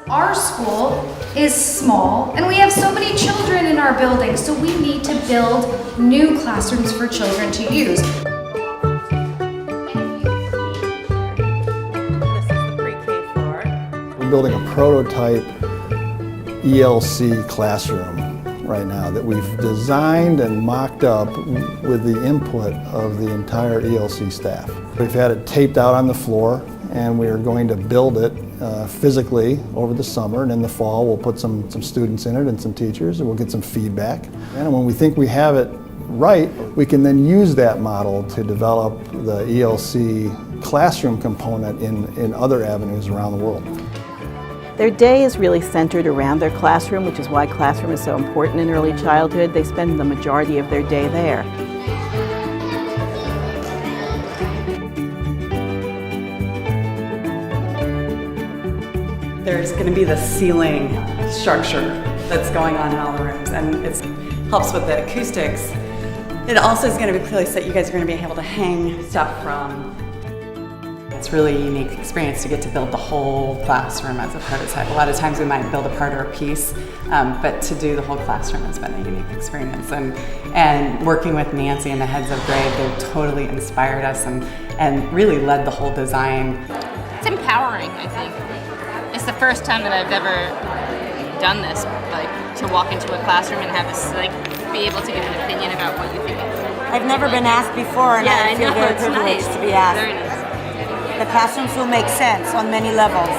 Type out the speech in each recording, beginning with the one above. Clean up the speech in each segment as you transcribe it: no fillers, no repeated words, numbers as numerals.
Our school is small and we have so many children in our building, so we need to build new classrooms for children to use. This is the pre-K floor. We're building a prototype ELC classroom right now that we've designed and mocked up with the input of the entire ELC staff. We've had it taped out on the floor and we are going to build it physically over the summer, and in the fall we'll put some students in it and some teachers, and we'll get some feedback. And when we think we have it right, we can then use that model to develop the ELC classroom component in other avenues around the world. Their day is really centered around their classroom, which is why classroom is so important in early childhood. They spend the majority of their day there. There's going to be the ceiling structure that's going on in all the rooms, and it helps with the acoustics. It also is going to be a place that you guys are going to be able to hang stuff from. It's really a unique experience to get to build the whole classroom as a prototype. A lot of times we might build a part or a piece, but to do the whole classroom has been a unique experience. And working with Nancy and the heads of grade, they've totally inspired us and really led the whole design. It's empowering, I think. It's the first time that I've ever done this, like to walk into a classroom and have this, like, be able to give an opinion about what you think. I've never been asked before, and I feel very privileged to be asked. Very nice. The classrooms will make sense on many levels.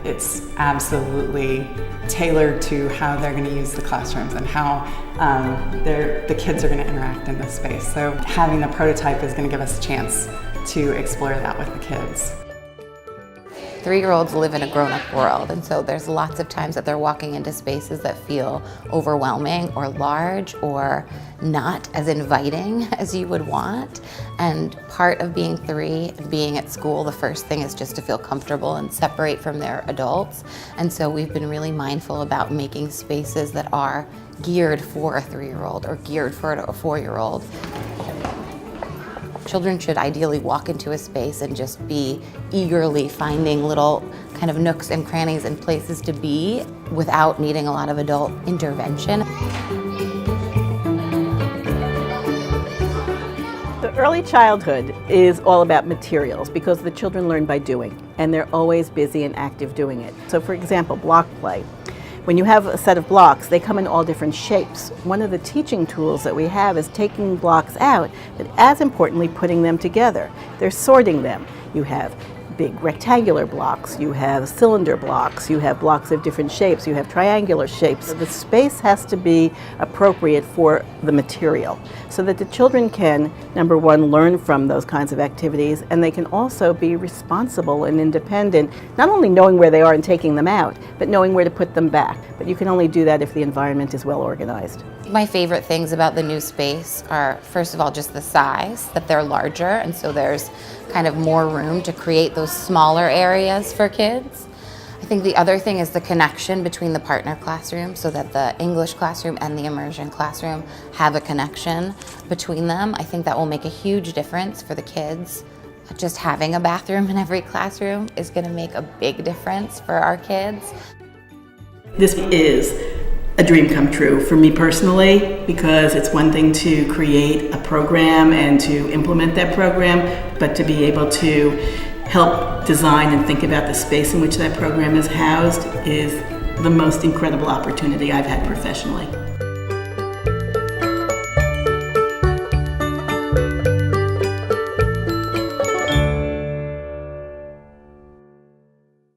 It's absolutely tailored to how they're going to use the classrooms and how the kids are going to interact in this space. So having the prototype is going to give us a chance to explore that with the kids. 3-year-olds live in a grown-up world, and so there's lots of times that they're walking into spaces that feel overwhelming or large or not as inviting as you would want. And part of being 3 and being at school, the first thing is just to feel comfortable and separate from their adults. And so we've been really mindful about making spaces that are geared for a 3-year-old or geared for a 4-year-old. Children should ideally walk into a space and just be eagerly finding little kind of nooks and crannies and places to be without needing a lot of adult intervention. The early childhood is all about materials because the children learn by doing, and they're always busy and active doing it. So for example, block play. When you have a set of blocks, they come in all different shapes. One of the teaching tools that we have is taking blocks out, but as importantly, putting them together. They're sorting them. You have big rectangular blocks, you have cylinder blocks, you have blocks of different shapes, you have triangular shapes. The space has to be appropriate for the material so that the children can, number one, learn from those kinds of activities, and they can also be responsible and independent, not only knowing where they are and taking them out, but knowing where to put them back. But you can only do that if the environment is well organized. My favorite things about the new space are, first of all, just the size, that they're larger, and so there's kind of more room to create those smaller areas for kids. I think the other thing is the connection between the partner classroom, so that the English classroom and the immersion classroom have a connection between them. I think that will make a huge difference for the kids. Just having a bathroom in every classroom is going to make a big difference for our kids. This is a dream come true for me personally, because it's one thing to create a program and to implement that program, but to be able to help design and think about the space in which that program is housed is the most incredible opportunity I've had professionally.